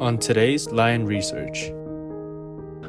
On today's Lion Research.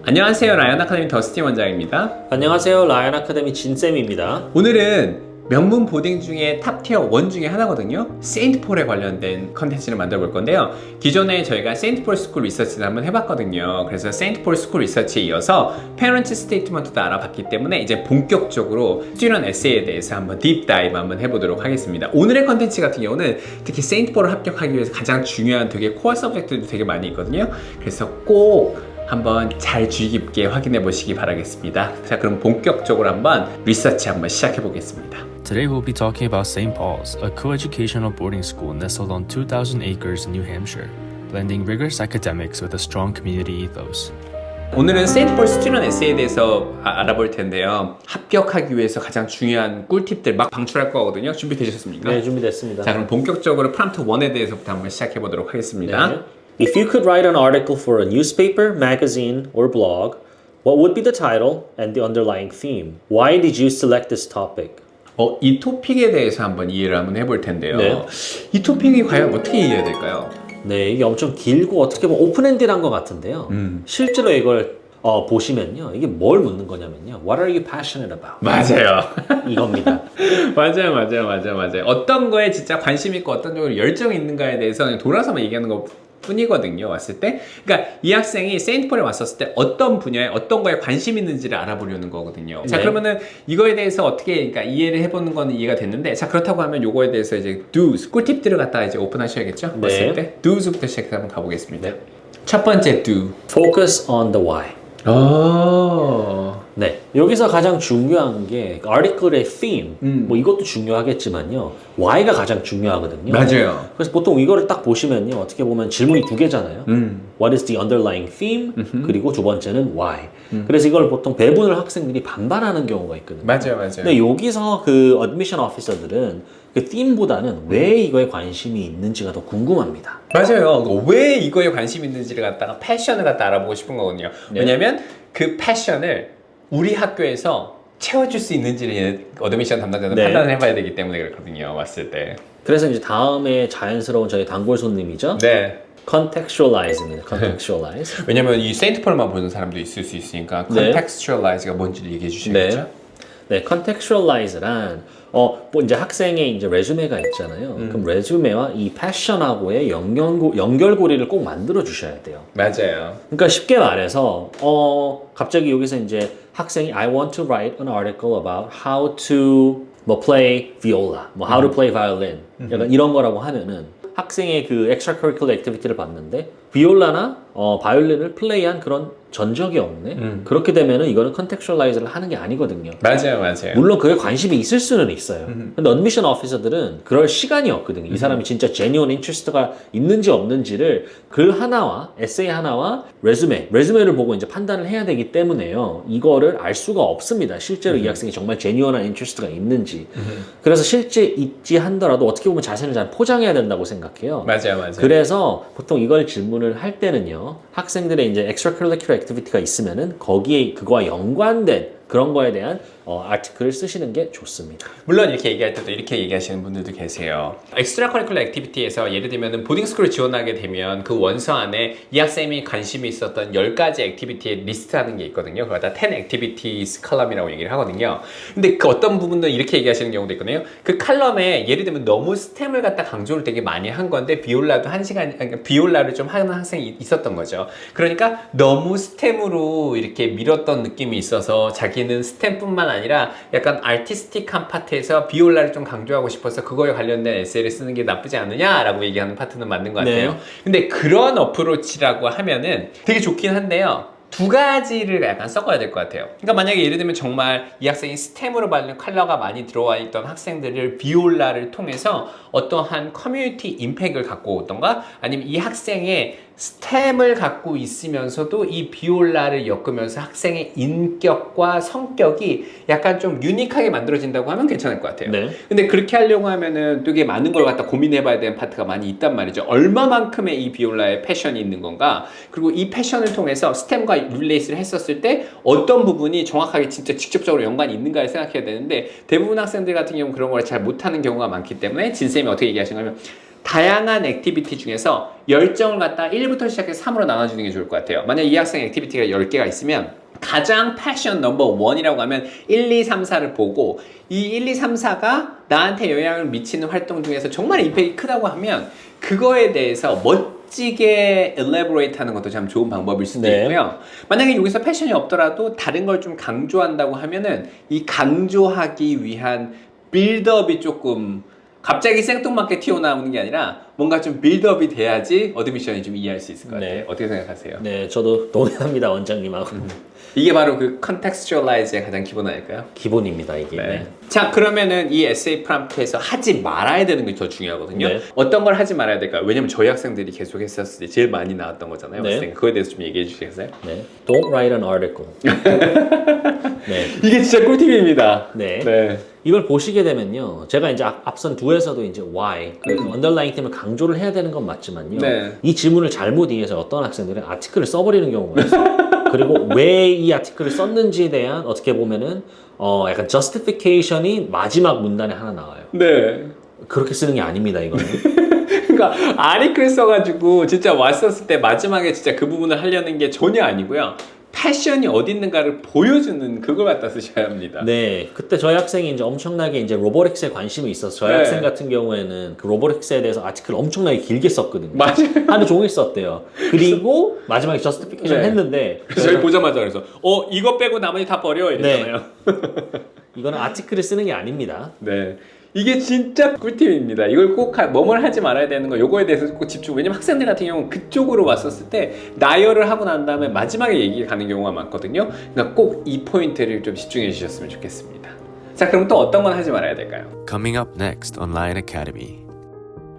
안녕하세요. 라이언 아카데미 더스틴 원장입니다. 안녕하세요. 라이언 아카데미 진쌤입니다. 오늘은 명문 보딩 중에 탑티어 1 중에 하나거든요. 세인트폴에 관련된 컨텐츠를 만들어 볼 건데요. 기존에 저희가 세인트폴 스쿨 리서치를 한번 해봤거든요. 그래서 세인트폴 스쿨 리서치에 이어서 페런트 스테이트먼트도 알아봤기 때문에 이제 본격적으로 스튜던트 에세이에 대해서 한번 딥다이브 한번 해보도록 하겠습니다. 오늘의 컨텐츠 같은 경우는 특히 세인트폴을 합격하기 위해서 가장 중요한 되게 코어 서브젝트도 되게 많이 있거든요. 그래서 꼭 한번 잘 주의 깊게 확인해 보시기 바라겠습니다. 자, 그럼 본격적으로 한번 리서치 한번 시작해 보겠습니다. Today we'll be talking about St. Paul's, a co-educational boarding school nestled on 2,000 acres in New Hampshire, blending rigorous academics with a strong community ethos. 오늘은 세인트폴 스튜던트 에세이에 대해서 알아볼 텐데요. 합격하기 위해서 가장 중요한 꿀팁들 막 방출할 거거든요. 준비되셨습니까? 네, 준비됐습니다. 자, 그럼 본격적으로 프롬프트 1에 대해서부터 한번 시작해 보도록 하겠습니다. 네. If you could write an article for a newspaper, magazine, or blog, what would be the title and the underlying theme? Why did you select this topic? 이 토픽에 대해서 한번 이해를 한번 해볼 텐데요. 네. 이 토픽이 과연 어떻게 이해해야 될까요? 네, 이게 엄청 길고 어떻게 보면 오픈엔디드한 것 같은데요. 실제로 이걸 보시면요. 이게 뭘 묻는 거냐면요. What are you passionate about? 맞아요. 이겁니다. 맞아요. 어떤 거에 진짜 관심 있고 어떤 쪽으로 열정이 있는가에 대해서 그냥 돌아서만 얘기하는 것 뿐이거든요. 왔을 때. 그러니까 이 학생이 세인트폴에 왔었을 때 어떤 분야에 어떤 거에 관심 있는지를 알아보려는 거거든요. 자, 네. 그러면은 이거에 대해서 어떻게 그러니까 이해를 해보는 거는 이해가 됐는데, 자, 그렇다고 하면 요거에 대해서 이제 do's, 꿀팁들을 갖다가 이제 오픈하셔야겠죠? 네. 왔을 때 do's부터 시작해서 한번 가보겠습니다. 첫 번째 do. Focus on the why. 네, 여기서 가장 중요한 게 article의 theme, 뭐 이것도 중요하겠지만요. why가 가장 중요하거든요. 맞아요. 그래서 보통 이거를 딱 보시면요. 어떻게 보면 질문이 두 개잖아요. What is the underlying theme? 그리고 두 번째는 why. 그래서 이걸 보통 배분을 학생들이 반반하는 경우가 있거든요. 맞아요. 근데 여기서 그 admission officer들은 그 theme보다는 왜 이거에 관심이 있는지가 더 궁금합니다. 맞아요. 왜 이거에 관심 있는지를 갖다가 패션을 갖다 알아보고 싶은 거거든요. 네. 왜냐면 그 패션을 우리 학교에서 채워줄 수 있는지를 어드미션 담당자는 네. 판단을 해봐야 되기 때문에 그렇거든요. 왔을 때. 그래서 이제 다음에 자연스러운 저희 단골 손님이죠. 네. contextualize입니다. contextualize. 왜냐면 이 세인트폴만 보는 사람도 있을 수 있으니까 네. contextualize가 뭔지를 얘기해 주시겠죠? 네, contextualize란 뭐 이제 학생의 이제 레주메가 있잖아요. 그럼 레주메와 이 패션하고의 연결고리를 꼭 만들어 주셔야 돼요. 맞아요. 그러니까 쉽게 말해서 갑자기 여기서 이제 학생이 I want to write an article about how to 뭐 play viola, 뭐 how to play violin, 약간 이런 거라고 하면은 학생의 그 extracurricular activity를 봤는데 비올라나 바이올린을 플레이한 그런 전적이 없네. 그렇게 되면은 이거는 contextualize를 하는 게 아니거든요. 맞아요. 물론 그에 관심이 있을 수는 있어요. 근데 admission officer들은 그럴 시간이 없거든요. 이 사람이 진짜 genuine interest가 있는지 없는지를 글 하나와 에세이 하나와 레주메를 보고 이제 판단을 해야 되기 때문에요. 이거를 알 수가 없습니다. 실제로 이 학생이 정말 genuine한 interest가 있는지. 그래서 실제 있지 한더라도 어떻게 보면 자신을 잘 포장해야 된다고 생각해요. 맞아요. 그래서 보통 이걸 질문을 할 때는요. 학생들의 이제 extracurricular activity가 있으면은 거기에 그거와 연관된 그런 거에 대한 아티클을 쓰시는 게 좋습니다. 물론 이렇게 얘기할 때도 이렇게 얘기하시는 분들도 계세요. 엑스트라 커리큘러 액티비티에서 예를 들면 보딩스쿨을 지원하게 되면 그 원서 안에 이 학생이 관심이 있었던 10가지 액티비티에 리스트하는 게 있거든요. 그걸 다 10 activities 컬럼이라고 얘기를 하거든요. 근데 그 어떤 부분들은 이렇게 얘기하시는 경우도 있거든요. 그 컬럼에 예를 들면 너무 스템을 갖다 강조를 되게 많이 한 건데 비올라도 비올라를 좀 하는 학생이 있었던 거죠. 그러니까 너무 스템으로 이렇게 밀었던 느낌이 있어서 자기는 스템뿐만 아니라 약간 아티스틱한 파트에서 비올라를 좀 강조하고 싶어서 그거에 관련된 에세이를 쓰는 게 나쁘지 않느냐라고 얘기하는 파트는 맞는 것 같아요. 네. 근데 그런 어프로치라고 하면은 되게 좋긴 한데요. 두 가지를 약간 섞어야 될 것 같아요. 그러니까 만약에 예를 들면 정말 이 학생이 스템으로 받는 컬러가 많이 들어와 있던 학생들을 비올라를 통해서 어떠한 커뮤니티 임팩을 갖고 오던가 아니면 이 학생의 스템을 갖고 있으면서도 이 비올라를 엮으면서 학생의 인격과 성격이 약간 좀 유니크하게 만들어진다고 하면 괜찮을 것 같아요. 네. 근데 그렇게 하려고 하면은 되게 많은 걸 갖다 고민해봐야 되는 파트가 많이 있단 말이죠. 얼마만큼의 이 비올라의 패션이 있는 건가? 그리고 이 패션을 통해서 스템과 릴레이스를 했었을 때 어떤 부분이 정확하게 진짜 직접적으로 연관이 있는가를 생각해야 되는데 대부분 학생들 같은 경우는 그런 걸 잘 못하는 경우가 많기 때문에 진쌤이 어떻게 얘기하시냐면 다양한 액티비티 중에서 열정을 갖다 1부터 시작해서 3으로 나눠주는 게 좋을 것 같아요. 만약 이 학생 액티비티가 10개가 있으면 가장 패션 넘버 1이라고 하면 1, 2, 3, 4를 보고 이 1, 2, 3, 4가 나한테 영향을 미치는 활동 중에서 정말 임팩이 크다고 하면 그거에 대해서 멋지게 elaborate 하는 것도 참 좋은 방법일 수도 네. 있고요. 만약에 여기서 패션이 없더라도 다른 걸 좀 강조한다고 하면은 이 강조하기 위한 빌드업이 조금 갑자기 생뚱맞게 튀어나오는 게 아니라 뭔가 좀 빌드업이 돼야지 어드미션이 좀 이해할 수 있을 것 같아요. 네. 어떻게 생각하세요? 네, 저도 동의합니다, 원장님하고. 이게 바로 그 contextualize의 가장 기본 아닐까요? 기본입니다, 이게. 네. 자, 그러면은 이 에세이 프롬프트에서 하지 말아야 되는 게 더 중요하거든요. 네. 어떤 걸 하지 말아야 될까요? 왜냐면 저희 학생들이 계속 했었을 때 제일 많이 나왔던 거잖아요. 네. 그거에 대해서 좀 얘기해 주시겠어요? 네. Don't write an article. 네. 이게 진짜 꿀팁입니다. 네. 이걸 보시게 되면요, 제가 이제 앞선 2에서도 이제 why, 그 underlying 팀을 강조를 해야 되는 건 맞지만요, 네. 이 질문을 잘못 이해해서 어떤 학생들은 아티클을 써버리는 경우가 있어요. 그리고 왜 이 아티클을 썼는지에 대한 어떻게 보면은 약간 justification이 마지막 문단에 하나 나와요. 네. 그렇게 쓰는 게 아닙니다, 이거는. 그러니까 아리클 써가지고 진짜 왔었을 때 마지막에 진짜 그 부분을 하려는 게 전혀 아니고요. 패션이 어디 있는가를 보여주는 그걸 갖다 쓰셔야 합니다. 네, 그때 저희 학생이 이제 엄청나게 이제 로보틱스에 관심이 있어서 저희 네. 학생 같은 경우에는 그 로보틱스에 대해서 아티클 엄청나게 길게 썼거든요. 맞아요. 하루 종일 썼대요. 그리고 마지막에 저스티피케이션 네. 했는데 저희 보자마자 그래서 이거 빼고 나머지 다 버려 이랬잖아요. 이거는 아티클을 쓰는 게 아닙니다. 네. 이게 진짜 꿀팁입니다. 이걸 꼭 뭐뭘 하지 말아야 되는 거 요거에 대해서 꼭 집중. 왜냐면 학생들 같은 경우는 그쪽으로 왔었을 때 나열을 하고 난 다음에 마지막에 얘기가 가는 경우가 많거든요. 그러니까 꼭 이 포인트를 좀 집중해 주셨으면 좋겠습니다. 자, 그럼 또 어떤 건 하지 말아야 될까요? Coming up next on Lion Academy.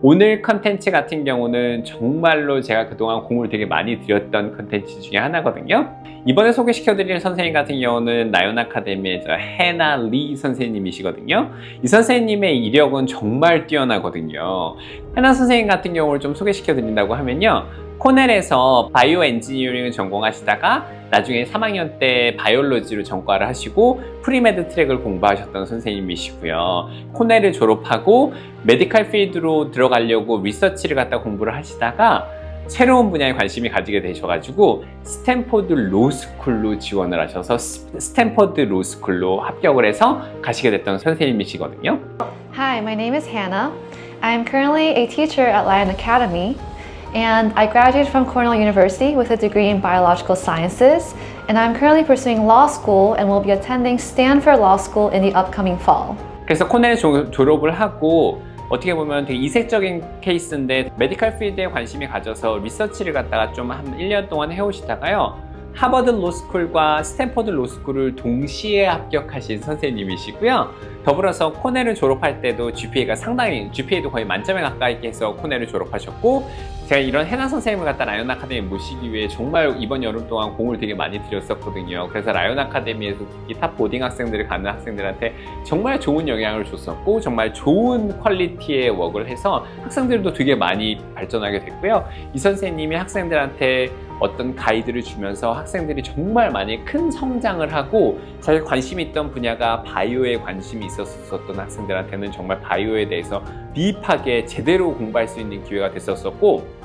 오늘 컨텐츠 같은 경우는 정말로 제가 그동안 공을 되게 많이 들였던 컨텐츠 중에 하나거든요. 이번에 소개시켜드릴 선생님 같은 경우는 라이온 아카데미의 해나 리 선생님이시거든요. 이 선생님의 이력은 정말 뛰어나거든요. 해나 선생님 같은 경우를 좀 소개시켜드린다고 하면요, 코넬에서 바이오 엔지니어링을 전공하시다가 나중에 3학년 때 바이올로지로 전과를 하시고 프리메드 트랙을 공부하셨던 선생님이시고요. 코넬을 졸업하고 메디컬 필드로 들어가려고 리서치를 갖다 공부를 하시다가 새로운 분야에 관심이 가지게 되셔가지고 스탠포드 로스쿨로 지원을 하셔서 스탠포드 로스쿨로 합격을 해서 가시게 됐던 선생님이시거든요. Hi, my name is Hannah. I'm currently a teacher at Lion Academy, and I graduated from Cornell University with a degree in biological sciences, and I'm currently pursuing law school and will be attending Stanford Law School in the upcoming fall. 그래서 코넬 졸업을 하고 어떻게 보면 되게 이색적인 케이스인데 메디컬 필드에 관심이 가져서 리서치를 갖다가 좀 한 1년 동안 해오시다가요, 하버드 로스쿨과 스탠포드 로스쿨을 동시에 합격하신 선생님이시고요. 더불어서 코넬을 졸업할 때도 GPA도 거의 만점에 가까이 해서 코넬을 졸업하셨고, 제가 이런 해나 선생님을 갖다 라이온 아카데미에 모시기 위해 정말 이번 여름 동안 공을 되게 많이 들였었거든요. 그래서 라이온 아카데미에서 특히 탑 보딩 학생들을 가는 학생들한테 정말 좋은 영향을 줬었고, 정말 좋은 퀄리티의 웍을 해서 학생들도 되게 많이 발전하게 됐고요. 이 선생님이 학생들한테 어떤 가이드를 주면서 학생들이 정말 많이 큰 성장을 하고, 자기 관심 있던 분야가 바이오에 관심이 있었던 학생들한테는 정말 바이오에 대해서 딥하게 제대로 공부할 수 있는 기회가 됐었고,